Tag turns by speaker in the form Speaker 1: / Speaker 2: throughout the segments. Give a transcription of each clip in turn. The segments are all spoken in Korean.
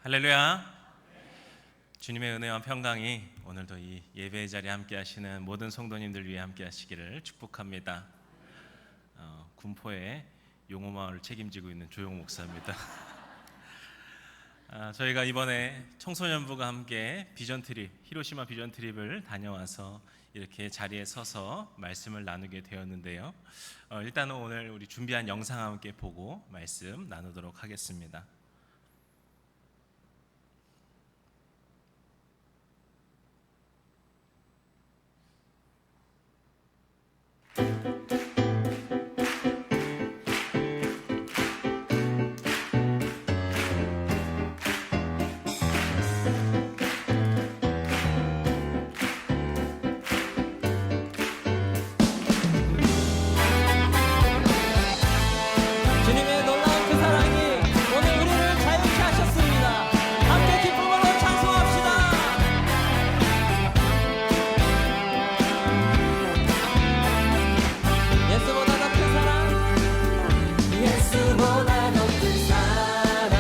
Speaker 1: 할렐루야. 주님의 은혜와 평강이 오늘도 이 예배의 자리에 함께 하시는 모든 성도님들 위해 함께 하시기를 축복합니다. 군포의 용호마을을 책임지고 있는 조용 목사입니다. 저희가 이번에 청소년부가 함께 비전 트립, 히로시마 비전 트립을 다녀와서 이렇게 자리에 서서 말씀을 나누게 되었는데요. 일단은 오늘 우리 준비한 영상 함께 보고 말씀 나누도록 하겠습니다.
Speaker 2: 주님의 놀라운 그 사랑이 오늘 우리를 자유케 하셨습니다. 함께 기쁨으로 찬송합시다. 예수보다 더 큰 사랑, 예수보다 더 큰 사랑,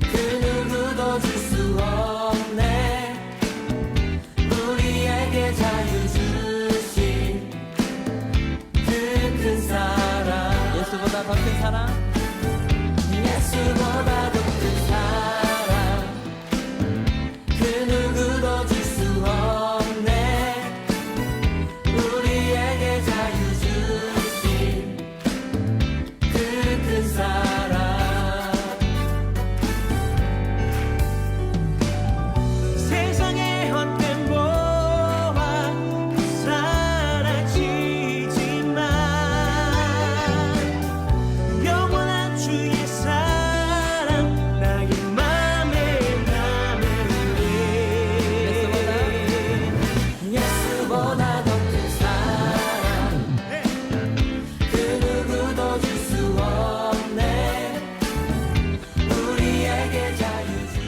Speaker 2: 그 누구도 줄 수 없네. 우리에게 자유 주신 그 큰 사랑, 예수보다 더 큰 사랑, 예수보다 더 큰 사랑, 그 누구도 줄 수 없네. 우리에게 자유 주신 그 큰 사랑. 세상의 헛된 보화 사라지지만 영원한 주의 사랑 나의 맘에 남으리. 예수보다 더 큰 사랑, 그 누구도 줄 수 없네. 우리에게 자유 주신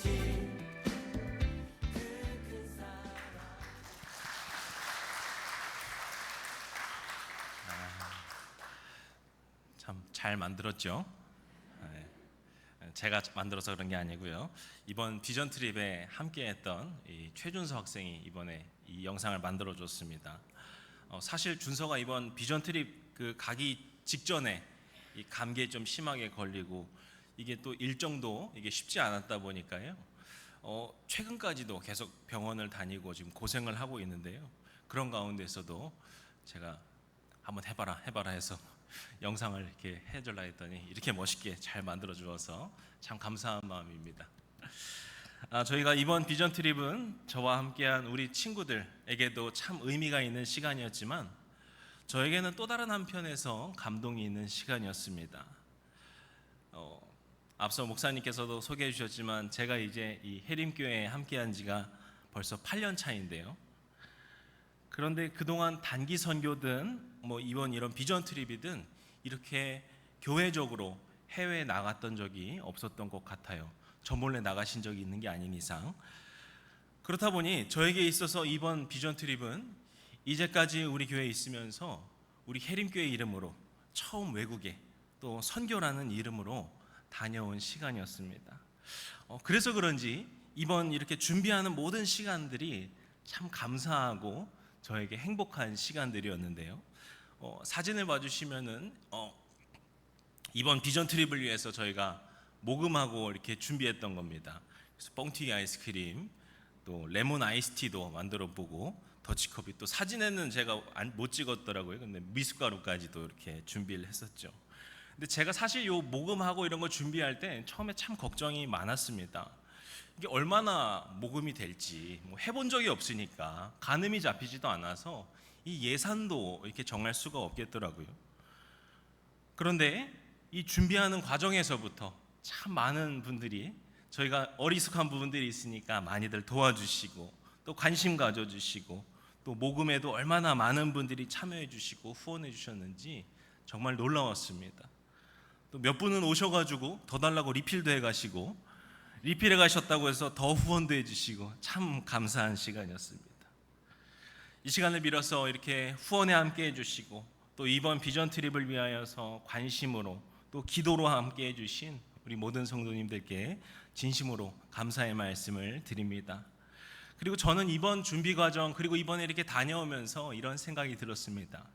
Speaker 2: 그 큰 사랑.
Speaker 1: 참 잘 만들었죠? 네. 제가 만들어서 그런 게 아니고요. 이번 비전 트립에 함께했던 이 최준서 학생이 이번에 이 영상을 만들어 줬습니다. 사실 준서가 이번 비전 트립 그 가기 직전에 이 감기에 좀 심하게 걸리고 이게 또 일정도 이게 쉽지 않았다 보니까요. 최근까지도 계속 병원을 다니고 지금 고생을 하고 있는데요. 그런 가운데서도 제가 한번 해봐라 해서 영상을 이렇게 해줄라 했더니 이렇게 멋있게 잘 만들어 주어서 참 감사한 마음입니다. 저희가 이번 비전 트립은 저와 함께한 우리 친구들에게도 참 의미가 있는 시간이었지만 저에게는 또 다른 한편에서 감동이 있는 시간이었습니다. 앞서 목사님께서도 소개해 주셨지만 제가 이제 이 해림교회에 함께한 지가 벌써 8년 차인데요. 그런데 그동안 단기 선교든 이번 이런 비전 트립이든 이렇게 교회적으로 해외에 나갔던 적이 없었던 것 같아요. 저 몰래 나가신 적이 있는 게 아닌 이상. 그렇다 보니 저에게 있어서 이번 비전 트립은 이제까지 우리 교회에 있으면서 우리 해림교회 이름으로 처음 외국에 또 선교라는 이름으로 다녀온 시간이었습니다. 그래서 그런지 이번 이렇게 준비하는 모든 시간들이 참 감사하고 저에게 행복한 시간들이었는데요. 사진을 봐주시면은 이번 비전 트립을 위해서 저희가 모금하고 이렇게 준비했던 겁니다. 그래서 뻥튀기 아이스크림, 또 레몬 아이스티도 만들어보고 더치커피, 또 사진에는 제가 못 찍었더라고요. 근데 미숫가루까지도 이렇게 준비를 했었죠. 근데 제가 사실 요 모금하고 이런 거 준비할 때 처음에 참 걱정이 많았습니다. 이게 얼마나 모금이 될지 해본 적이 없으니까 가늠이 잡히지도 않아서 이 예산도 이렇게 정할 수가 없겠더라고요. 그런데 이 준비하는 과정에서부터 참 많은 분들이 저희가 어리숙한 부분들이 있으니까 많이들 도와주시고 또 관심 가져주시고 또 모금에도 얼마나 많은 분들이 참여해 주시고 후원해 주셨는지 정말 놀라웠습니다. 또 몇 분은 오셔가지고 더 달라고 리필도 해가시고 리필해 가셨다고 해서 더 후원도 해주시고 참 감사한 시간이었습니다. 이 시간을 빌어서 이렇게 후원에 함께 해주시고 또 이번 비전 트립을 위하여서 관심으로 또 기도로 함께 해주신 우리 모든 성도님들께 진심으로 감사의 말씀을 드립니다. 그리고 저는 이번 준비 과정 그리고 이번에 이렇게 다녀오면서 이런 생각이 들었습니다.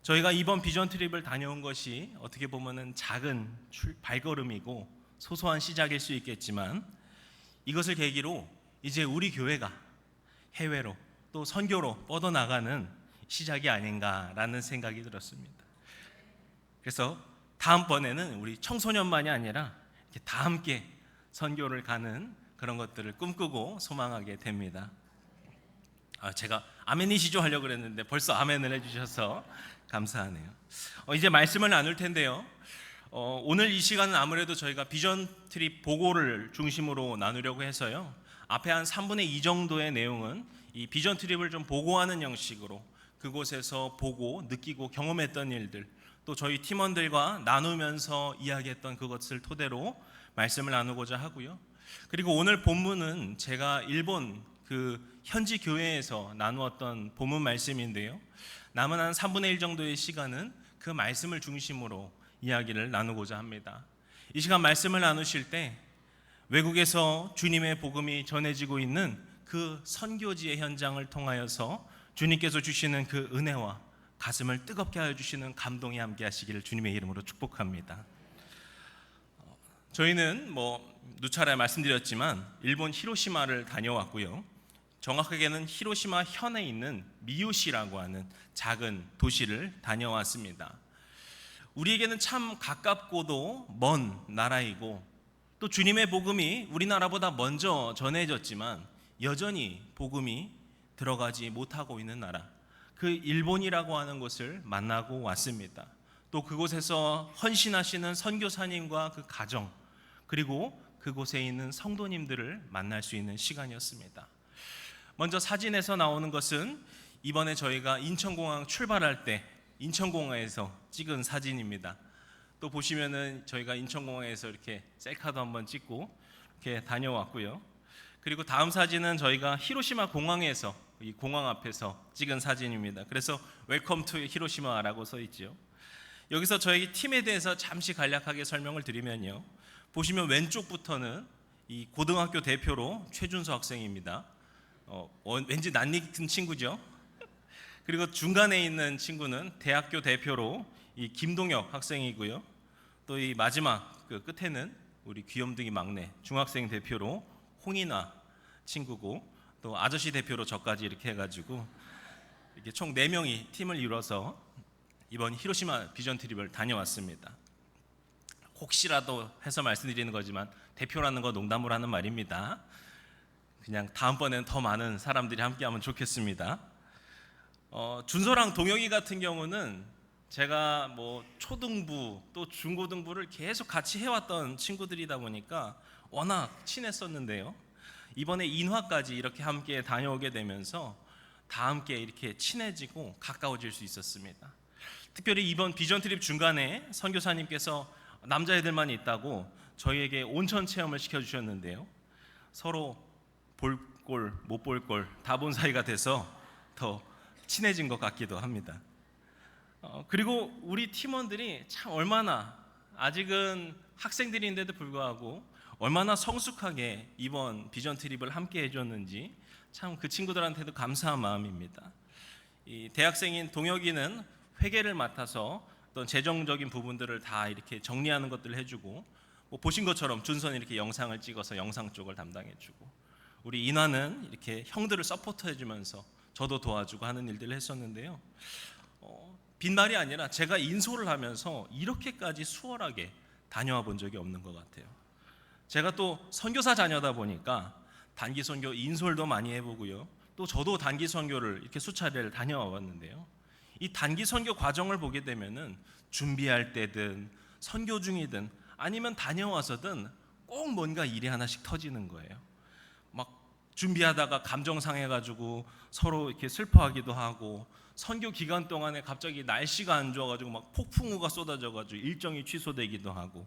Speaker 1: 저희가 이번 비전 트립을 다녀온 것이 어떻게 보면은 작은 발걸음이고 소소한 시작일 수 있겠지만 이것을 계기로 이제 우리 교회가 해외로 또 선교로 뻗어나가는 시작이 아닌가라는 생각이 들었습니다. 그래서 다음번에는 우리 청소년만이 아니라 이렇게 다 함께 선교를 가는 그런 것들을 꿈꾸고 소망하게 됩니다. 제가 아멘이시죠 하려고 그랬는데 벌써 아멘을 해주셔서 감사하네요. 이제 말씀을 나눌 텐데요. 오늘 이 시간은 아무래도 저희가 비전 트립 보고를 중심으로 나누려고 해서요. 앞에 한 3분의 2 정도의 내용은 이 비전 트립을 좀 보고하는 형식으로 그곳에서 보고 느끼고 경험했던 일들 또 저희 팀원들과 나누면서 이야기했던 그것을 토대로 말씀을 나누고자 하고요. 그리고 오늘 본문은 제가 일본 그 현지 교회에서 나누었던 본문 말씀인데요. 남은 한 3분의 1 정도의 시간은 그 말씀을 중심으로 이야기를 나누고자 합니다. 이 시간 말씀을 나누실 때 외국에서 주님의 복음이 전해지고 있는 그 선교지의 현장을 통하여서 주님께서 주시는 그 은혜와 가슴을 뜨겁게 하여 주시는 감동이 함께 하시기를 주님의 이름으로 축복합니다. 저희는 누차례 말씀드렸지만 일본 히로시마를 다녀왔고요. 정확하게는 히로시마 현에 있는 미요시라고 하는 작은 도시를 다녀왔습니다. 우리에게는 참 가깝고도 먼 나라이고 또 주님의 복음이 우리나라보다 먼저 전해졌지만 여전히 복음이 들어가지 못하고 있는 나라, 그 일본이라고 하는 곳을 만나고 왔습니다. 또 그곳에서 헌신하시는 선교사님과 그 가정 그리고 그곳에 있는 성도님들을 만날 수 있는 시간이었습니다. 먼저 사진에서 나오는 것은 이번에 저희가 인천공항 출발할 때 인천공항에서 찍은 사진입니다. 또 보시면은 저희가 인천공항에서 이렇게 셀카도 한번 찍고 이렇게 다녀왔고요. 그리고 다음 사진은 저희가 히로시마 공항에서 이 공항 앞에서 찍은 사진입니다. 그래서 웰컴 투 히로시마라고 써 있죠. 여기서 저희 팀에 대해서 잠시 간략하게 설명을 드리면요. 보시면 왼쪽부터는 이 고등학교 대표로 최준서 학생입니다. 왠지 낯익은 친구죠. 그리고 중간에 있는 친구는 대학교 대표로 이 김동혁 학생이고요. 또 이 마지막 그 끝에는 우리 귀염둥이 막내 중학생 대표로 홍인아 친구고 또 아저씨 대표로 저까지 이렇게 해가지고 이렇게 총 4명이 팀을 이뤄서 이번 히로시마 비전 트립을 다녀왔습니다. 혹시라도 해서 말씀드리는 거지만 대표라는 거 농담으로 하는 말입니다. 그냥 다음번에는 더 많은 사람들이 함께하면 좋겠습니다. 준서랑 동혁이 같은 경우는 제가 초등부 또 중고등부를 계속 같이 해왔던 친구들이다 보니까 워낙 친했었는데요. 이번에 인화까지 이렇게 함께 다녀오게 되면서 다 함께 이렇게 친해지고 가까워질 수 있었습니다. 특별히 이번 비전 트립 중간에 선교사님께서 남자애들만 있다고 저희에게 온천 체험을 시켜주셨는데요. 서로 볼 꼴 못 볼 꼴 다 본 사이가 돼서 더 친해진 것 같기도 합니다. 그리고 우리 팀원들이 참 얼마나 아직은 학생들인데도 불구하고 얼마나 성숙하게 이번 비전 트립을 함께 해줬는지 참 그 친구들한테도 감사한 마음입니다. 이 대학생인 동혁이는 회계를 맡아서 어떤 재정적인 부분들을 다 이렇게 정리하는 것들을 해주고 보신 것처럼 준선이 이렇게 영상을 찍어서 영상 쪽을 담당해주고 우리 인화는 이렇게 형들을 서포트해주면서 저도 도와주고 하는 일들을 했었는데요. 빈말이 아니라 제가 인솔을 하면서 이렇게까지 수월하게 다녀와 본 적이 없는 것 같아요. 제가 또 선교사 자녀다 보니까 단기 선교 인솔도 많이 해보고요. 또 저도 단기 선교를 이렇게 수차례를 다녀와 봤는데요. 이 단기 선교 과정을 보게 되면은 준비할 때든 선교 중이든 아니면 다녀와서든 꼭 뭔가 일이 하나씩 터지는 거예요. 막 준비하다가 감정 상해가지고 서로 이렇게 슬퍼하기도 하고 선교 기간 동안에 갑자기 날씨가 안 좋아가지고 막 폭풍우가 쏟아져가지고 일정이 취소되기도 하고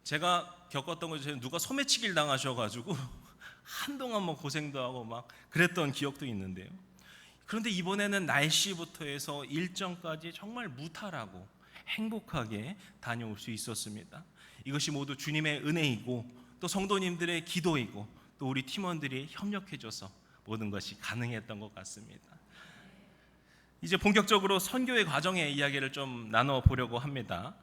Speaker 1: 제가 겪었던 것 중에 누가 소매치기를 당하셔가지고 한동안 고생도 하고 막 그랬던 기억도 있는데요. 그런데 이번에는 날씨부터 해서 일정까지 정말 무탈하고 행복하게 다녀올 수 있었습니다. 이것이 모두 주님의 은혜이고 또 성도님들의 기도이고 또 우리 팀원들이 협력해줘서 모든 것이 가능했던 것 같습니다. 이제 본격적으로 선교의 과정의 이야기를 좀 나눠보려고 합니다.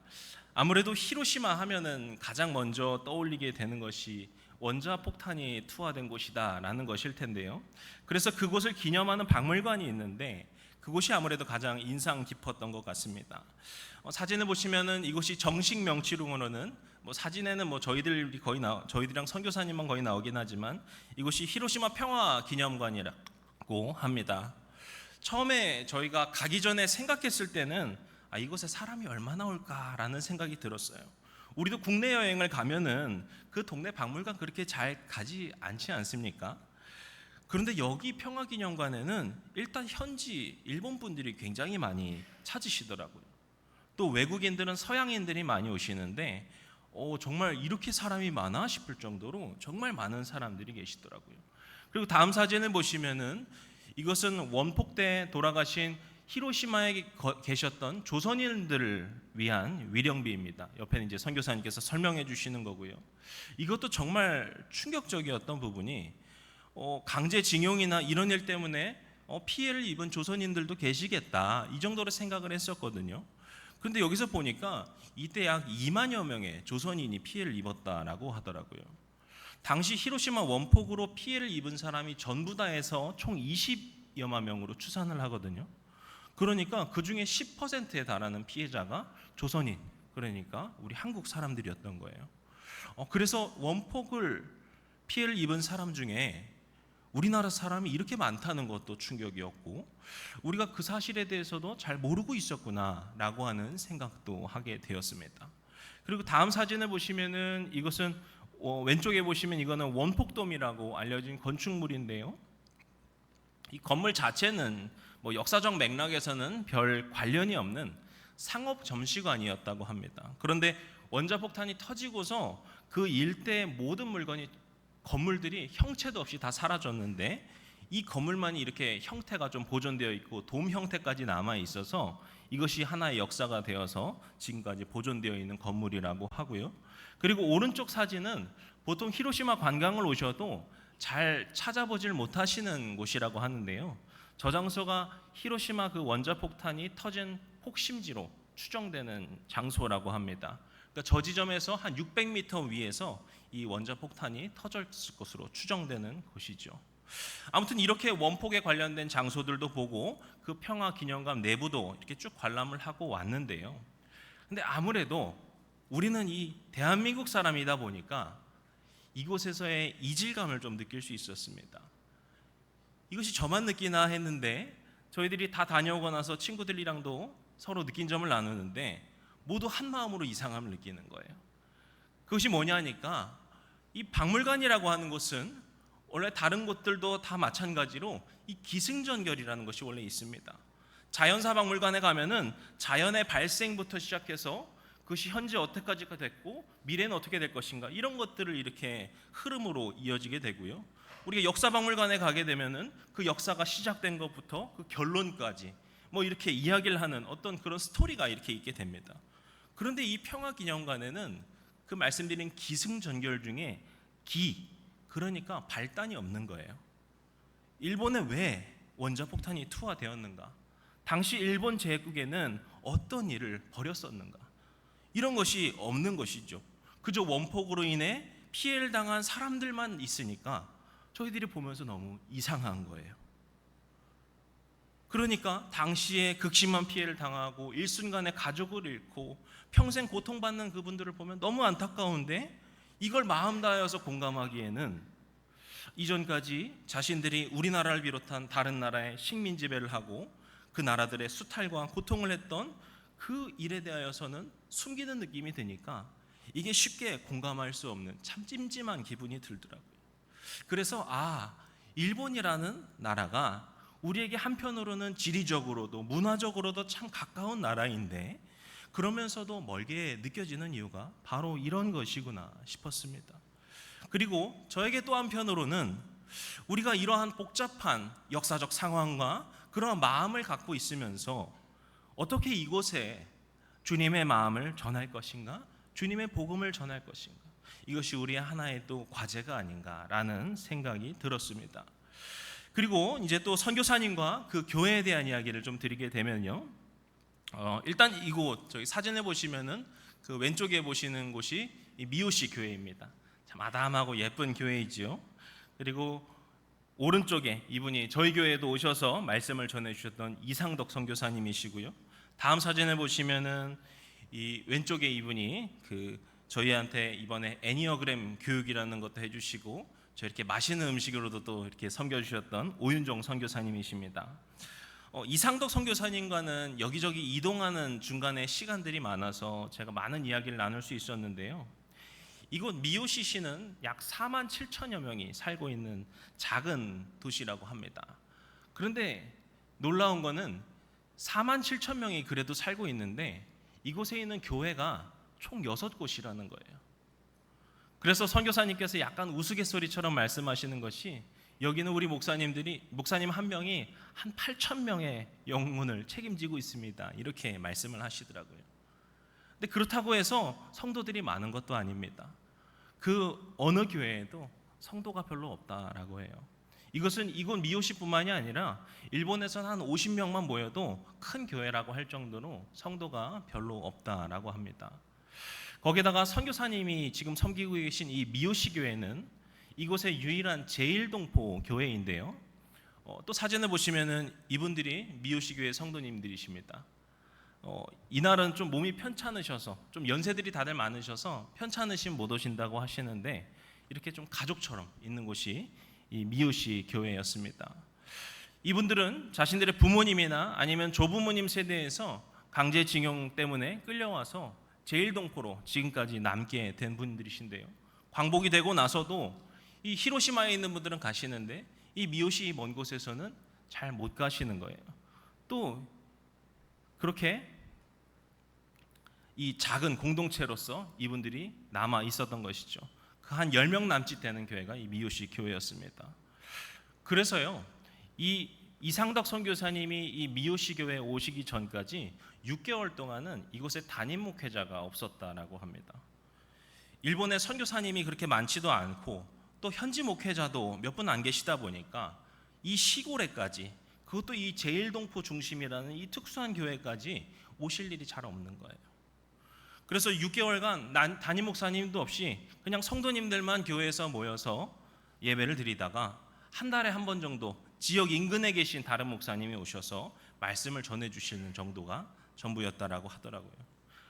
Speaker 1: 아무래도 히로시마 하면은 가장 먼저 떠올리게 되는 것이 원자폭탄이 투하된 곳이다라는 것일 텐데요. 그래서 그곳을 기념하는 박물관이 있는데 그곳이 아무래도 가장 인상 깊었던 것 같습니다. 사진을 보시면은 이곳이 정식 명칭으로는 사진에는 저희들이랑 선교사님만 거의 나오긴 하지만 이곳이 히로시마 평화 기념관이라고 합니다. 처음에 저희가 가기 전에 생각했을 때는 이곳에 사람이 얼마나 올까라는 생각이 들었어요. 우리도 국내 여행을 가면은 그 동네 박물관 그렇게 잘 가지 않지 않습니까? 그런데 여기 평화기념관에는 일단 현지 일본 분들이 굉장히 많이 찾으시더라고요. 또 외국인들은 서양인들이 많이 오시는데 정말 이렇게 사람이 많아 싶을 정도로 정말 많은 사람들이 계시더라고요. 그리고 다음 사진을 보시면은 이것은 원폭 때 돌아가신 히로시마에 계셨던 조선인들을 위한 위령비입니다. 옆에는 이제 선교사님께서 설명해 주시는 거고요. 이것도 정말 충격적이었던 부분이 강제징용이나 이런 일 때문에 피해를 입은 조선인들도 계시겠다 이 정도로 생각을 했었거든요. 그런데 여기서 보니까 이때 약 2만여 명의 조선인이 피해를 입었다라고 하더라고요. 당시 히로시마 원폭으로 피해를 입은 사람이 전부 다 해서 총 20여만 명으로 추산을 하거든요. 그러니까 그 중에 10%에 달하는 피해자가 조선인, 그러니까 우리 한국 사람들이었던 거예요. 그래서 원폭을 피해를 입은 사람 중에 우리나라 사람이 이렇게 많다는 것도 충격이었고 우리가 그 사실에 대해서도 잘 모르고 있었구나라고 하는 생각도 하게 되었습니다. 그리고 다음 사진을 보시면은 이것은 왼쪽에 보시면 이거는 원폭돔이라고 알려진 건축물인데요. 이 건물 자체는 역사적 맥락에서는 별 관련이 없는 상업 점시관이었다고 합니다. 그런데 원자폭탄이 터지고서 그 일대의 모든 건물들이 형체도 없이 다 사라졌는데 이 건물만이 이렇게 형태가 좀 보존되어 있고 돔 형태까지 남아 있어서 이것이 하나의 역사가 되어서 지금까지 보존되어 있는 건물이라고 하고요. 그리고 오른쪽 사진은 보통 히로시마 관광을 오셔도 잘 찾아보질 못하시는 곳이라고 하는데요. 저 장소가 히로시마 그 원자폭탄이 터진 폭심지로 추정되는 장소라고 합니다. 그러니까 저 지점에서 한 600m 위에서 이 원자폭탄이 터졌을 것으로 추정되는 곳이죠. 아무튼 이렇게 원폭에 관련된 장소들도 보고 그 평화기념관 내부도 이렇게 쭉 관람을 하고 왔는데요. 근데 아무래도 우리는 이 대한민국 사람이다 보니까 이곳에서의 이질감을 좀 느낄 수 있었습니다. 이것이 저만 느끼나 했는데 저희들이 다 다녀오고 나서 친구들이랑도 서로 느낀 점을 나누는데 모두 한 마음으로 이상함을 느끼는 거예요. 그것이 뭐냐니까 이 박물관이라고 하는 곳은 원래 다른 곳들도 다 마찬가지로 이 기승전결이라는 것이 원래 있습니다. 자연사 박물관에 가면은 자연의 발생부터 시작해서 그것이 현재 어떻게까지가 됐고 미래는 어떻게 될 것인가 이런 것들을 이렇게 흐름으로 이어지게 되고요. 우리가 역사 박물관에 가게 되면은 그 역사가 시작된 것부터 그 결론까지 이렇게 이야기를 하는 어떤 그런 스토리가 이렇게 있게 됩니다. 그런데 이 평화기념관에는 그 말씀드린 기승전결 중에 그러니까 발단이 없는 거예요. 일본에 왜 원자폭탄이 투하되었는가? 당시 일본 제국에는 어떤 일을 벌였었는가? 이런 것이 없는 것이죠. 그저 원폭으로 인해 피해를 당한 사람들만 있으니까 저희들이 보면서 너무 이상한 거예요. 그러니까 당시에 극심한 피해를 당하고 일순간에 가족을 잃고 평생 고통받는 그분들을 보면 너무 안타까운데 이걸 마음 다하여서 공감하기에는 이전까지 자신들이 우리나라를 비롯한 다른 나라에 식민 지배를 하고 그 나라들의 수탈과 고통을 했던 그 일에 대하여서는 숨기는 느낌이 드니까 이게 쉽게 공감할 수 없는 참 찜찜한 기분이 들더라고요. 그래서 일본이라는 나라가 우리에게 한편으로는 지리적으로도 문화적으로도 참 가까운 나라인데 그러면서도 멀게 느껴지는 이유가 바로 이런 것이구나 싶었습니다. 그리고 저에게 또 한편으로는 우리가 이러한 복잡한 역사적 상황과 그러한 마음을 갖고 있으면서 어떻게 이곳에 주님의 마음을 전할 것인가, 주님의 복음을 전할 것인가? 이것이 우리의 하나의 또 과제가 아닌가라는 생각이 들었습니다. 그리고 이제 또 선교사님과 그 교회에 대한 이야기를 좀 드리게 되면요. 일단 이곳 저기 사진에 보시면은 그 왼쪽에 보시는 곳이 이 미오시 교회입니다. 참 아담하고 예쁜 교회이지요. 그리고 오른쪽에 이분이 저희 교회에도 오셔서 말씀을 전해 주셨던 이상덕 선교사님이시고요. 다음 사진을 보시면은 이 왼쪽에 이분이 그 저희한테 이번에 애니어그램 교육이라는 것도 해주시고 저 이렇게 맛있는 음식으로도 또 이렇게 섬겨주셨던 오윤종 선교사님이십니다. 이상덕 선교사님과는 여기저기 이동하는 중간에 시간들이 많아서 제가 많은 이야기를 나눌 수 있었는데요. 이곳 미오시시는 약 4만 7천여 명이 살고 있는 작은 도시라고 합니다. 그런데 놀라운 거는 4만 7천 명이 그래도 살고 있는데 이곳에 있는 교회가 총 6곳이라는 거예요. 그래서 선교사님께서 약간 우스갯소리처럼 말씀하시는 것이 여기는 우리 목사님 한 명이 한 8천 명의 영문을 책임지고 있습니다. 이렇게 말씀을 하시더라고요. 근데 그렇다고 해서 성도들이 많은 것도 아닙니다. 그 어느 교회에도 성도가 별로 없다라고 해요. 이것은 이곳 미오시뿐만이 아니라 일본에서는 한 50명만 모여도 큰 교회라고 할 정도로 성도가 별로 없다라고 합니다. 거기다가 선교사님이 지금 섬기고 계신 이 미오시 교회는 이곳의 유일한 제1동포 교회인데요. 또 사진을 보시면은 이분들이 미오시 교회 성도님들이십니다. 이날은 좀 몸이 편찮으셔서 좀 연세들이 다들 많으셔서 편찮으시면 못 오신다고 하시는데 이렇게 좀 가족처럼 있는 곳이 이 미오시 교회였습니다. 이분들은 자신들의 부모님이나 아니면 조부모님 세대에서 강제징용 때문에 끌려와서 제1동포로 지금까지 남게 된 분들이신데요. 광복이 되고 나서도 이 히로시마에 있는 분들은 가시는데 이 미오시 먼 곳에서는 잘 못 가시는 거예요. 또 그렇게 이 작은 공동체로서 이분들이 남아 있었던 것이죠. 그 한 10명 남짓 되는 교회가 이 미오시 교회였습니다. 그래서요, 이 이상덕 선교사님이 이 미오시 교회에 오시기 전까지 6개월 동안은 이곳에 담임 목회자가 없었다라고 합니다. 일본의 선교사님이 그렇게 많지도 않고 또 현지 목회자도 몇 분 안 계시다 보니까 이 시골에까지, 그것도 이 제1동포 중심이라는 이 특수한 교회까지 오실 일이 잘 없는 거예요. 그래서 6개월간 담임 목사님도 없이 그냥 성도님들만 교회에서 모여서 예배를 드리다가 한 달에 한 번 정도 지역 인근에 계신 다른 목사님이 오셔서 말씀을 전해주시는 정도가 전부였다라고 하더라고요.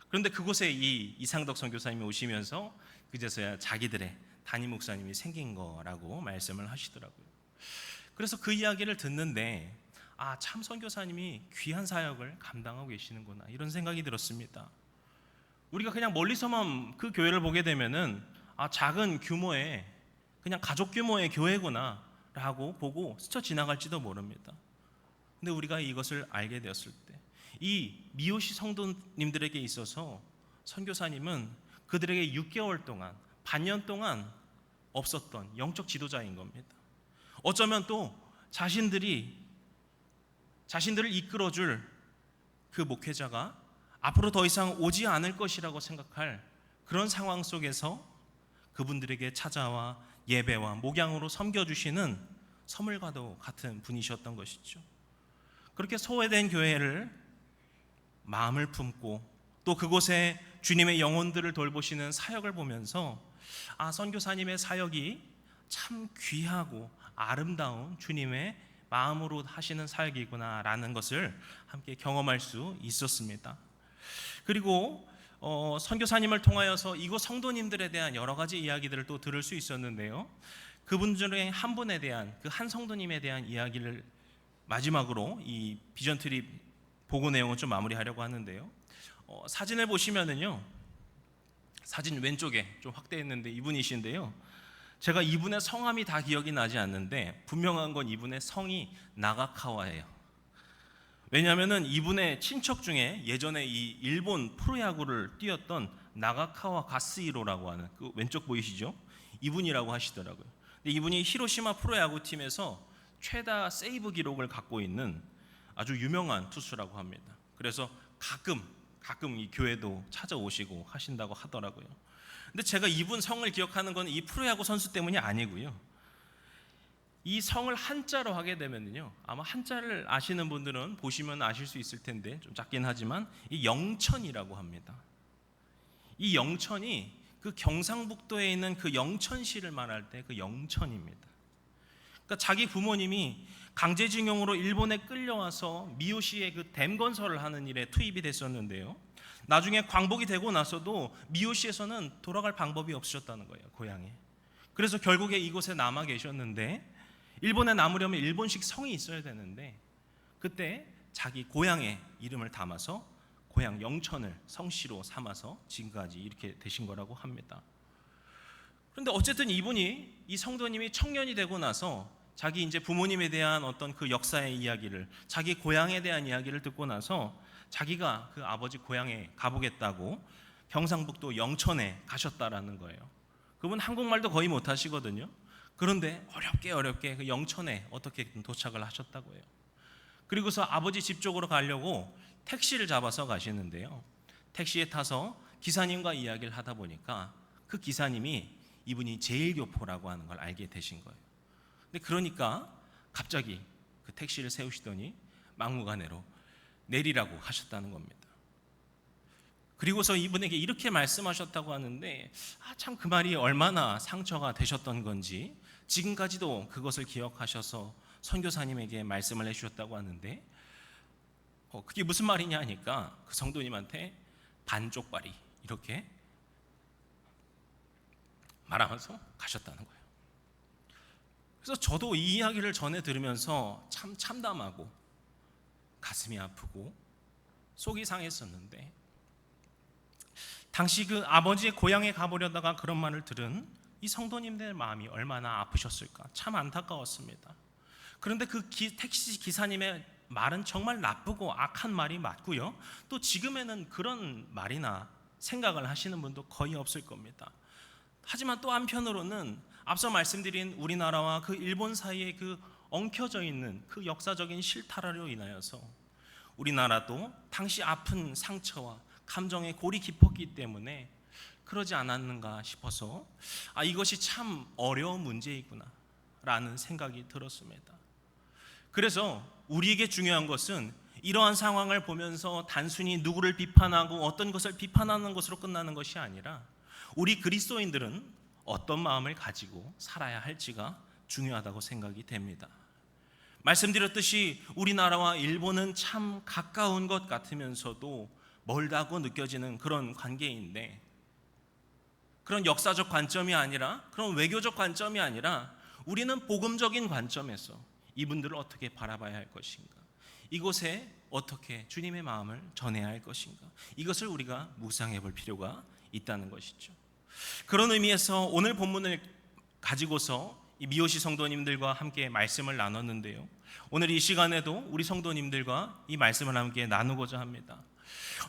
Speaker 1: 그런데 그곳에 이 이상덕 선교사님이 오시면서 그제서야 자기들의 담임 목사님이 생긴 거라고 말씀을 하시더라고요. 그래서 그 이야기를 듣는데 참 선교사님이 귀한 사역을 감당하고 계시는구나 이런 생각이 들었습니다. 우리가 그냥 멀리서만 그 교회를 보게 되면은 작은 규모의 그냥 가족 규모의 교회구나 라고 보고 스쳐 지나갈지도 모릅니다. 근데 우리가 이것을 알게 되었을 때 이 미오시 성도님들에게 있어서 선교사님은 그들에게 6개월 동안, 반년 동안 없었던 영적 지도자인 겁니다. 어쩌면 또 자신들을 이끌어줄 그 목회자가 앞으로 더 이상 오지 않을 것이라고 생각할 그런 상황 속에서 그분들에게 찾아와 예배와 목양으로 섬겨주시는 선물과도 같은 분이셨던 것이죠. 그렇게 소외된 교회를 마음을 품고 또 그곳에 주님의 영혼들을 돌보시는 사역을 보면서 선교사님의 사역이 참 귀하고 아름다운 주님의 마음으로 하시는 사역이구나라는 것을 함께 경험할 수 있었습니다. 그리고 선교사님을 통하여서 이곳 성도님들에 대한 여러 가지 이야기들을 또 들을 수 있었는데요. 그분 중에 한 분에 대한, 그 한 성도님에 대한 이야기를 마지막으로 이 비전 트립 보고 내용을 좀 마무리하려고 하는데요. 사진을 보시면은요, 사진 왼쪽에 좀 확대했는데 이분이신데요. 제가 이분의 성함이 다 기억이 나지 않는데 분명한 건 이분의 성이 나가카와예요. 왜냐하면은 이분의 친척 중에 예전에 이 일본 프로야구를 뛰었던 나가카와 가스히로라고 하는 그 왼쪽 보이시죠? 이분이라고 하시더라고요. 근데 이분이 히로시마 프로야구 팀에서 최다 세이브 기록을 갖고 있는 아주 유명한 투수라고 합니다. 그래서 가끔 가끔 이 교회도 찾아오시고 하신다고 하더라고요. 근데 제가 이분 성을 기억하는 건 이 프로야구 선수 때문이 아니고요. 이 성을 한자로 하게 되면요, 아마 한자를 아시는 분들은 보시면 아실 수 있을 텐데 좀 작긴 하지만 이 영천이라고 합니다. 이 영천이 그 경상북도에 있는 그 영천시를 말할 때 그 영천입니다. 그러니까 자기 부모님이 강제징용으로 일본에 끌려와서 미요시에 그 댐 건설을 하는 일에 투입이 됐었는데요, 나중에 광복이 되고 나서도 미요시에서는 돌아갈 방법이 없으셨다는 거예요, 고향에. 그래서 결국에 이곳에 남아 계셨는데, 일본에 남으려면 일본식 성이 있어야 되는데 그때 자기 고향의 이름을 담아서 고향 영천을 성씨로 삼아서 지금까지 이렇게 되신 거라고 합니다. 그런데 어쨌든 이분이, 이 성도님이 청년이 되고 나서 자기 이제 부모님에 대한 어떤 그 역사의 이야기를, 자기 고향에 대한 이야기를 듣고 나서 자기가 그 아버지 고향에 가보겠다고 경상북도 영천에 가셨다라는 거예요. 그분 한국말도 거의 못 하시거든요. 그런데 어렵게 그 영천에 어떻게든 도착을 하셨다고 해요. 그리고서 아버지 집 쪽으로 가려고 택시를 잡아서 가시는데요, 택시에 타서 기사님과 이야기를 하다 보니까 그 기사님이 이분이 제일교포라고 하는 걸 알게 되신 거예요. 근데 그러니까 갑자기 그 택시를 세우시더니 막무가내로 내리라고 하셨다는 겁니다. 그리고서 이분에게 이렇게 말씀하셨다고 하는데, 참 그 말이 얼마나 상처가 되셨던 건지 지금까지도 그것을 기억하셔서 선교사님에게 말씀을 해주셨다고 하는데, 그게 무슨 말이냐 하니까 그 성도님한테 반쪽발이 이렇게 말하면서 가셨다는 거예요. 그래서 저도 이 이야기를 전해 들으면서 참 참담하고 가슴이 아프고 속이 상했었는데, 당시 그 아버지의 고향에 가보려다가 그런 말을 들은 이 성도님들의 마음이 얼마나 아프셨을까, 참 안타까웠습니다. 그런데 그 택시 기사님의 말은 정말 나쁘고 악한 말이 맞고요, 또 지금에는 그런 말이나 생각을 하시는 분도 거의 없을 겁니다. 하지만 또 한편으로는 앞서 말씀드린 우리나라와 그 일본 사이에 그 엉켜져 있는 그 역사적인 실타래로 인하여서 우리나라도 당시 아픈 상처와 감정의 골이 깊었기 때문에 그러지 않았는가 싶어서 이것이 참 어려운 문제이구나 라는 생각이 들었습니다. 그래서 우리에게 중요한 것은 이러한 상황을 보면서 단순히 누구를 비판하고 어떤 것을 비판하는 것으로 끝나는 것이 아니라 우리 그리스도인들은 어떤 마음을 가지고 살아야 할지가 중요하다고 생각이 됩니다. 말씀드렸듯이 우리나라와 일본은 참 가까운 것 같으면서도 멀다고 느껴지는 그런 관계인데, 그런 역사적 관점이 아니라, 그런 외교적 관점이 아니라 우리는 복음적인 관점에서 이분들을 어떻게 바라봐야 할 것인가, 이곳에 어떻게 주님의 마음을 전해야 할 것인가, 이것을 우리가 묵상해 볼 필요가 있다는 것이죠. 그런 의미에서 오늘 본문을 가지고서 이 미요시 성도님들과 함께 말씀을 나눴는데요, 오늘 이 시간에도 우리 성도님들과 이 말씀을 함께 나누고자 합니다.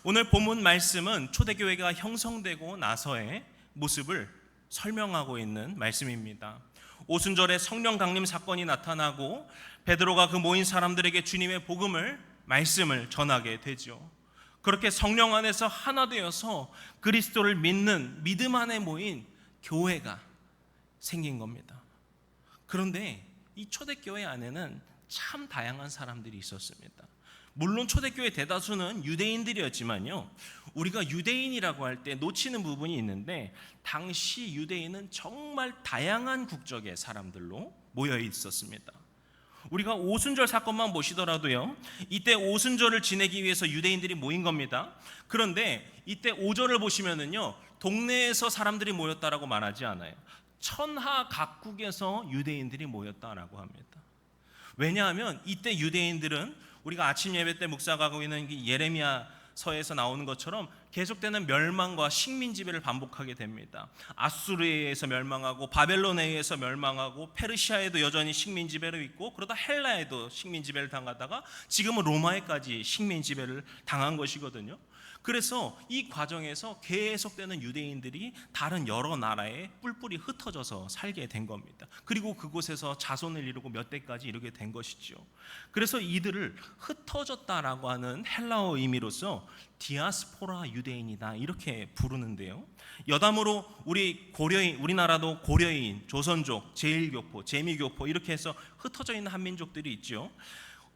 Speaker 1: 오늘 본문 말씀은 초대교회가 형성되고 나서의 모습을 설명하고 있는 말씀입니다. 오순절에 성령 강림 사건이 나타나고 베드로가 그 모인 사람들에게 주님의 복음을, 말씀을 전하게 되죠. 그렇게 성령 안에서 하나 되어서 그리스도를 믿는 믿음 안에 모인 교회가 생긴 겁니다. 그런데 이 초대교회 안에는 참 다양한 사람들이 있었습니다. 물론 초대교회 대다수는 유대인들이었지만요, 우리가 유대인이라고 할 때 놓치는 부분이 있는데, 당시 유대인은 정말 다양한 국적의 사람들로 모여 있었습니다. 우리가 오순절 사건만 보시더라도요, 이때 오순절을 지내기 위해서 유대인들이 모인 겁니다. 그런데 이때 5절을 보시면은요, 동네에서 사람들이 모였다라고 말하지 않아요. 천하 각국에서 유대인들이 모였다라고 합니다. 왜냐하면 이때 유대인들은 우리가 아침 예배 때 묵상하고 있는 예레미야서에서 나오는 것처럼 계속되는 멸망과 식민 지배를 반복하게 됩니다. 아수르에 의해서 멸망하고, 바벨론에 의해서 멸망하고, 페르시아에도 여전히 식민 지배를 있고, 그러다 헬라에도 식민 지배를 당하다가 지금은 로마에까지 식민 지배를 당한 것이거든요. 그래서 이 과정에서 계속되는 유대인들이 다른 여러 나라에 뿔뿔이 흩어져서 살게 된 겁니다. 그리고 그곳에서 자손을 이루고 몇 대까지 이루게 된 것이죠. 그래서 이들을 흩어졌다라고 하는 헬라어 의미로서 디아스포라 유대인이다 이렇게 부르는데요. 여담으로 우리나라도 고려인, 조선족, 제일교포, 재미교포 이렇게 해서 흩어져 있는 한민족들이 있죠.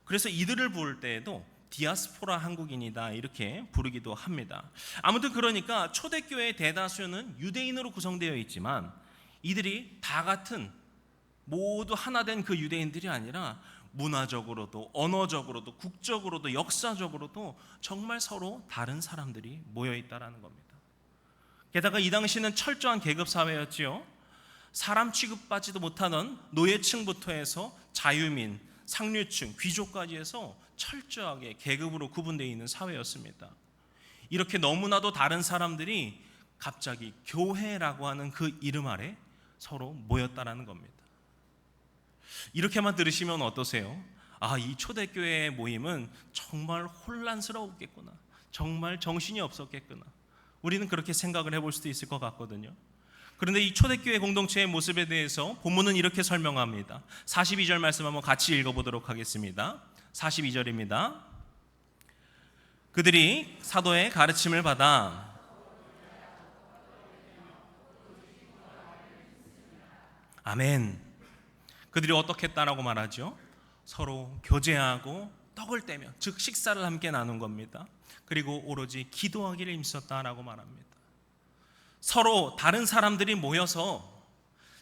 Speaker 1: 그래서 이들을 부를 때에도 디아스포라 한국인이다 이렇게 부르기도 합니다. 아무튼 그러니까 초대교회의 대다수는 유대인으로 구성되어 있지만 이들이 다 같은 모두 하나 된 그 유대인들이 아니라 문화적으로도 언어적으로도 국적으로도 역사적으로도 정말 서로 다른 사람들이 모여 있다라는 겁니다. 게다가 이 당시는 철저한 계급 사회였지요. 사람 취급받지도 못하는 노예층부터 해서 자유민, 상류층, 귀족까지 해서 철저하게 계급으로 구분되어 있는 사회였습니다. 이렇게 너무나도 다른 사람들이 갑자기 교회라고 하는 그 이름 아래 서로 모였다라는 겁니다. 이렇게만 들으시면 어떠세요? 이 초대교회의 모임은 정말 혼란스러웠겠구나, 정말 정신이 없었겠구나, 우리는 그렇게 생각을 해볼 수도 있을 것 같거든요. 그런데 이 초대교회 공동체의 모습에 대해서 본문은 이렇게 설명합니다. 42절 말씀 한번 같이 읽어보도록 하겠습니다. 42절입니다. 그들이 사도의 가르침을 받아 아멘. 그들이 어떻게 했다라고 말하죠? 서로 교제하고 떡을 떼며, 즉 식사를 함께 나눈 겁니다. 그리고 오로지 기도하기를 힘썼다라고 말합니다. 서로 다른 사람들이 모여서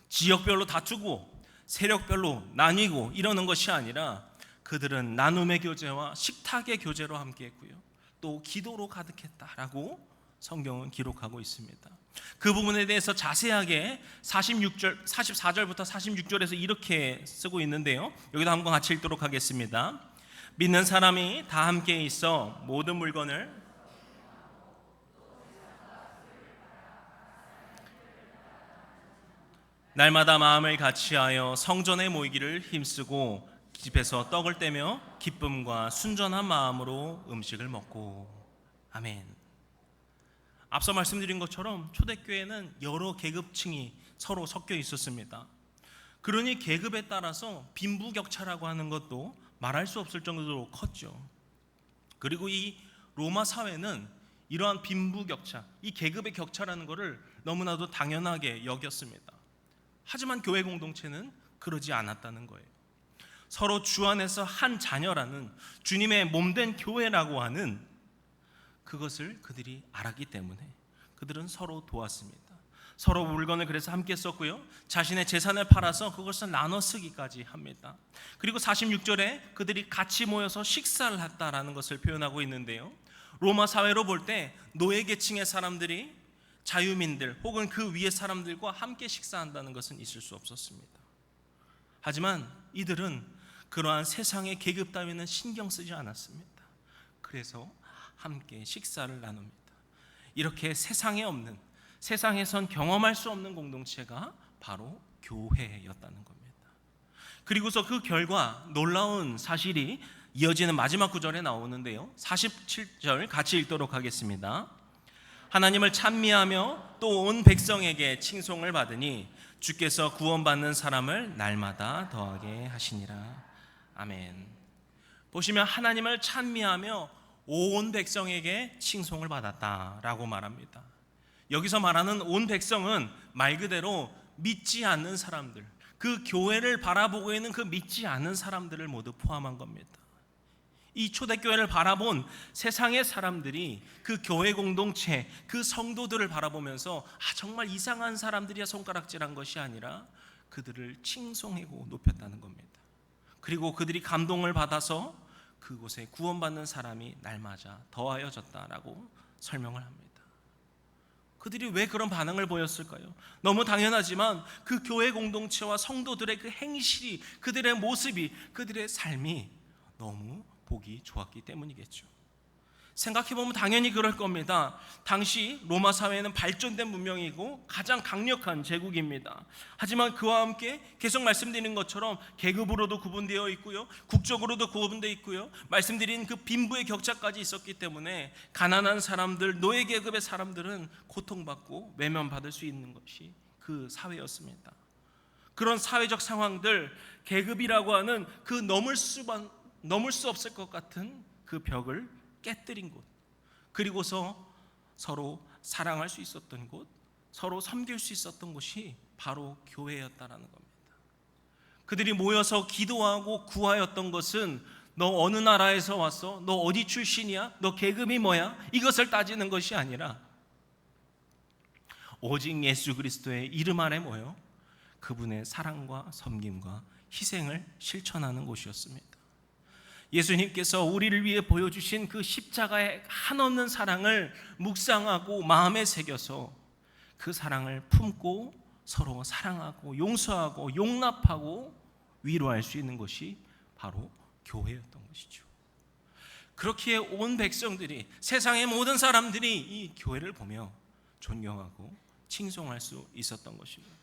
Speaker 1: 지역별로 다투고 세력별로 나뉘고 이러는 것이 아니라 그들은 나눔의 교제와 식탁의 교제로 함께 했고요, 또 기도로 가득했다라고 성경은 기록하고 있습니다. 그 부분에 대해서 자세하게 44절부터 46절에서 이렇게 쓰고 있는데요, 여기도 한번 같이 읽도록 하겠습니다. 믿는 사람이 다 함께 있어 모든 물건을 날마다 마음을 같이하여 성전에 모이기를 힘쓰고 집에서 떡을 떼며 기쁨과 순전한 마음으로 음식을 먹고. 아멘. 앞서 말씀드린 것처럼 초대교회는 여러 계급층이 서로 섞여 있었습니다. 그러니 계급에 따라서 빈부격차라고 하는 것도 말할 수 없을 정도로 컸죠. 그리고 이 로마 사회는 이러한 빈부격차, 이 계급의 격차라는 것을 너무나도 당연하게 여겼습니다. 하지만 교회 공동체는 그러지 않았다는 거예요. 서로 주 안에서 한 자녀라는 주님의 몸된 교회라고 하는 그것을 그들이 알았기 때문에 그들은 서로 도왔습니다. 서로 물건을 그래서 함께 썼고요, 자신의 재산을 팔아서 그것을 나눠 쓰기까지 합니다. 그리고 46절에 그들이 같이 모여서 식사를 했다라는 것을 표현하고 있는데요, 로마 사회로 볼 때 노예 계층의 사람들이 자유민들 혹은 그 위의 사람들과 함께 식사한다는 것은 있을 수 없었습니다. 하지만 이들은 그러한 세상의 계급 따위는 신경 쓰지 않았습니다. 그래서 함께 식사를 나눕니다. 이렇게 세상에 없는, 세상에선 경험할 수 없는 공동체가 바로 교회였다는 겁니다. 그리고서 그 결과 놀라운 사실이 이어지는 마지막 구절에 나오는데요, 47절 같이 읽도록 하겠습니다. 하나님을 찬미하며 또 온 백성에게 칭송을 받으니 주께서 구원받는 사람을 날마다 더하게 하시니라. 아멘. 보시면 하나님을 찬미하며 온 백성에게 칭송을 받았다라고 말합니다. 여기서 말하는 온 백성은 말 그대로 믿지 않는 사람들, 그 교회를 바라보고 있는 그 믿지 않는 사람들을 모두 포함한 겁니다. 이 초대교회를 바라본 세상의 사람들이 그 교회 공동체, 그 성도들을 바라보면서 정말 이상한 사람들이야 손가락질한 것이 아니라 그들을 칭송하고 높였다는 겁니다. 그리고 그들이 감동을 받아서 그곳에 구원받는 사람이 날마다 더하여졌다라고 설명을 합니다. 그들이 왜 그런 반응을 보였을까요? 너무 당연하지만 그 교회 공동체와 성도들의 그 행실이, 그들의 모습이, 그들의 삶이 너무 보기 좋았기 때문이겠죠. 생각해보면 당연히 그럴 겁니다. 당시 로마 사회는 발전된 문명이고 가장 강력한 제국입니다. 하지만 그와 함께 계속 말씀드린 것처럼 계급으로도 구분되어 있고요, 국적으로도 구분되어 있고요, 말씀드린 그 빈부의 격차까지 있었기 때문에 가난한 사람들, 노예 계급의 사람들은 고통받고 외면받을 수 있는 것이 그 사회였습니다. 그런 사회적 상황들, 계급이라고 하는 그 넘을 수 없을 것 같은 그 벽을 깨뜨린 곳, 그리고서 서로 사랑할 수 있었던 곳, 서로 섬길 수 있었던 곳이 바로 교회였다라는 겁니다. 그들이 모여서 기도하고 구하였던 것은 너 어느 나라에서 왔어? 너 어디 출신이야? 너 계급이 뭐야? 이것을 따지는 것이 아니라 오직 예수 그리스도의 이름 아래 모여 그분의 사랑과 섬김과 희생을 실천하는 곳이었습니다. 예수님께서 우리를 위해 보여주신 그 십자가의 한없는 사랑을 묵상하고 마음에 새겨서 그 사랑을 품고 서로 사랑하고 용서하고 용납하고 위로할 수 있는 것이 바로 교회였던 것이죠. 그렇기에 온 백성들이, 세상의 모든 사람들이 이 교회를 보며 존경하고 칭송할 수 있었던 것입니다.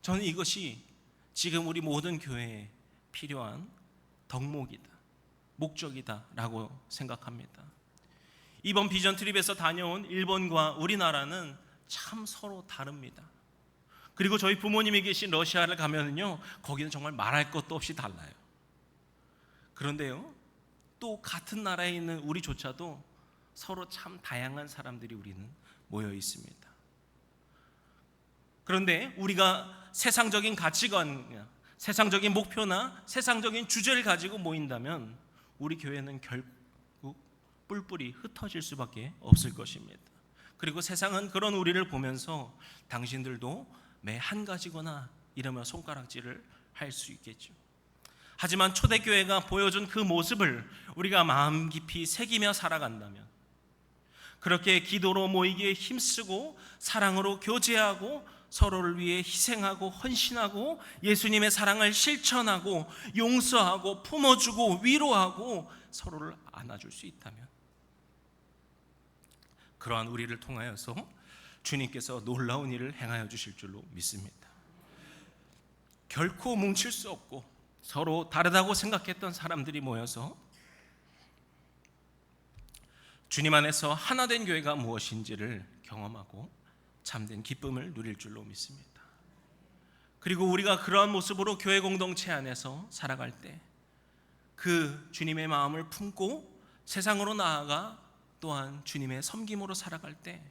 Speaker 1: 저는 이것이 지금 우리 모든 교회에 필요한 덕목이다, 목적이다 라고 생각합니다. 이번 비전 트립에서 다녀온 일본과 우리나라는 참 서로 다릅니다. 그리고 저희 부모님이 계신 러시아를 가면은요, 거기는 정말 말할 것도 없이 달라요. 그런데요, 또 같은 나라에 있는 우리조차도 서로 참 다양한 사람들이 우리는 모여 있습니다. 그런데 우리가 세상적인 가치관, 세상적인 목표나 세상적인 주제를 가지고 모인다면 우리 교회는 결국 뿔뿔이 흩어질 수밖에 없을 것입니다. 그리고 세상은 그런 우리를 보면서 당신들도 매 한 가지거나 이러며 손가락질을 할 수 있겠죠. 하지만 초대교회가 보여준 그 모습을 우리가 마음 깊이 새기며 살아간다면, 그렇게 기도로 모이기에 힘쓰고 사랑으로 교제하고 서로를 위해 희생하고 헌신하고 예수님의 사랑을 실천하고 용서하고 품어주고 위로하고 서로를 안아줄 수 있다면, 그러한 우리를 통하여서 주님께서 놀라운 일을 행하여 주실 줄로 믿습니다. 결코 뭉칠 수 없고 서로 다르다고 생각했던 사람들이 모여서 주님 안에서 하나 된 교회가 무엇인지를 경험하고 참된 기쁨을 누릴 줄로 믿습니다. 그리고 우리가 그러한 모습으로 교회 공동체 안에서 살아갈 때 그 주님의 마음을 품고 세상으로 나아가 또한 주님의 섬김으로 살아갈 때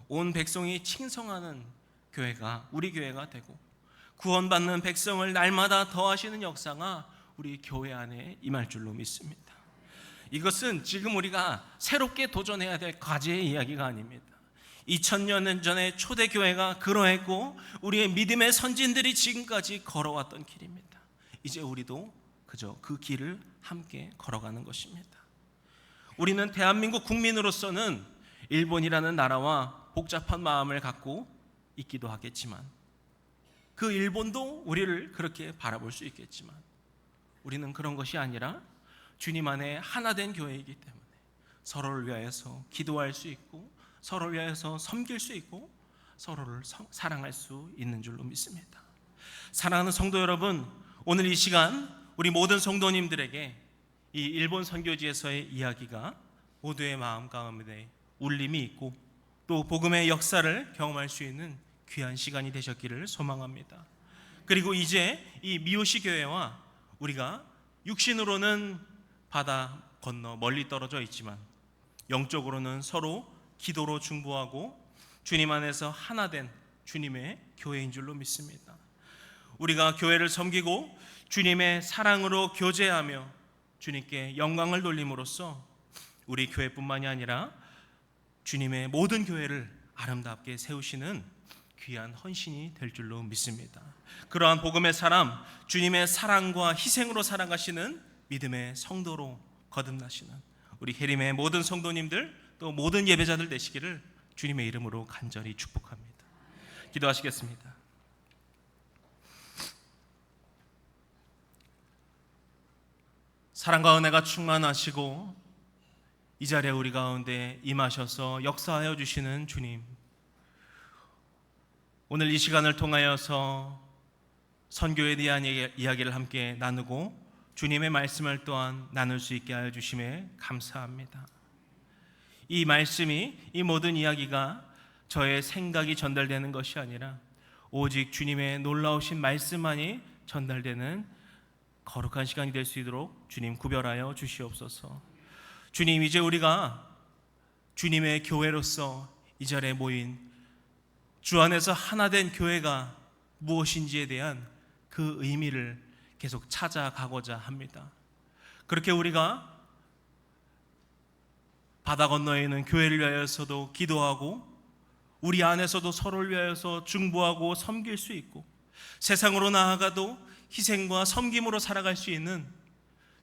Speaker 1: 온 백성이 칭송하는 교회가 우리 교회가 되고 구원받는 백성을 날마다 더하시는 역사가 우리 교회 안에 임할 줄로 믿습니다. 이것은 지금 우리가 새롭게 도전해야 될 과제의 이야기가 아닙니다. 2000년 전에 초대교회가 그러했고 우리의 믿음의 선진들이 지금까지 걸어왔던 길입니다. 이제 우리도 그저 그 길을 함께 걸어가는 것입니다. 우리는 대한민국 국민으로서는 일본이라는 나라와 복잡한 마음을 갖고 있기도 하겠지만, 그 일본도 우리를 그렇게 바라볼 수 있겠지만, 우리는 그런 것이 아니라 주님 안에 하나 된 교회이기 때문에 서로를 위하여서 기도할 수 있고 서로를 위하여서 섬길 수 있고 서로를 사랑할 수 있는 줄로 믿습니다. 사랑하는 성도 여러분, 오늘 이 시간 우리 모든 성도님들에게 이 일본 선교지에서의 이야기가 모두의 마음 가운데 울림이 있고 또 복음의 역사를 경험할 수 있는 귀한 시간이 되셨기를 소망합니다. 그리고 이제 이 미오시 교회와 우리가 육신으로는 바다 건너 멀리 떨어져 있지만 영적으로는 서로 기도로 중보하고 주님 안에서 하나 된 주님의 교회인 줄로 믿습니다. 우리가 교회를 섬기고 주님의 사랑으로 교제하며 주님께 영광을 돌림으로써 우리 교회뿐만이 아니라 주님의 모든 교회를 아름답게 세우시는 귀한 헌신이 될 줄로 믿습니다. 그러한 복음의 사람, 주님의 사랑과 희생으로 살아가시는 믿음의 성도로 거듭나시는 우리 해림의 모든 성도님들 또 모든 예배자들 되시기를 주님의 이름으로 간절히 축복합니다. 기도하시겠습니다. 사랑과 은혜가 충만하시고 이 자리에 우리 가운데 임하셔서 역사하여 주시는 주님, 오늘 이 시간을 통하여서 선교에 대한 이야기를 함께 나누고 주님의 말씀을 또한 나눌 수 있게 하여 주심에 감사합니다. 이 말씀이, 이 모든 이야기가 저의 생각이 전달되는 것이 아니라 오직 주님의 놀라우신 말씀만이 전달되는 거룩한 시간이 될 수 있도록 주님 구별하여 주시옵소서. 주님, 이제 우리가 주님의 교회로서 이 자리에 모인 주 안에서 하나 된 교회가 무엇인지에 대한 그 의미를 계속 찾아가고자 합니다. 그렇게 우리가 바다 건너에 있는 교회를 위하여서도 기도하고 우리 안에서도 서로를 위하여서 중보하고 섬길 수 있고 세상으로 나아가도 희생과 섬김으로 살아갈 수 있는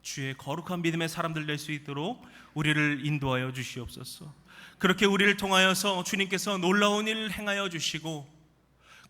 Speaker 1: 주의 거룩한 믿음의 사람들 될 수 있도록 우리를 인도하여 주시옵소서. 그렇게 우리를 통하여서 주님께서 놀라운 일을 행하여 주시고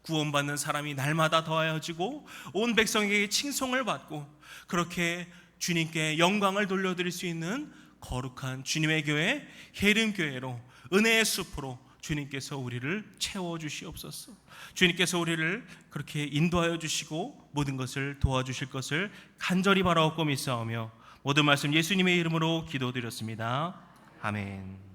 Speaker 1: 구원받는 사람이 날마다 더하여지고 온 백성에게 칭송을 받고 그렇게 주님께 영광을 돌려드릴 수 있는 거룩한 주님의 교회 헤림교회로 은혜의 숲으로 주님께서 우리를 채워주시옵소서. 주님께서 우리를 그렇게 인도하여 주시고 모든 것을 도와주실 것을 간절히 바라옵고 믿사오며 모든 말씀 예수님의 이름으로 기도드렸습니다. 아멘.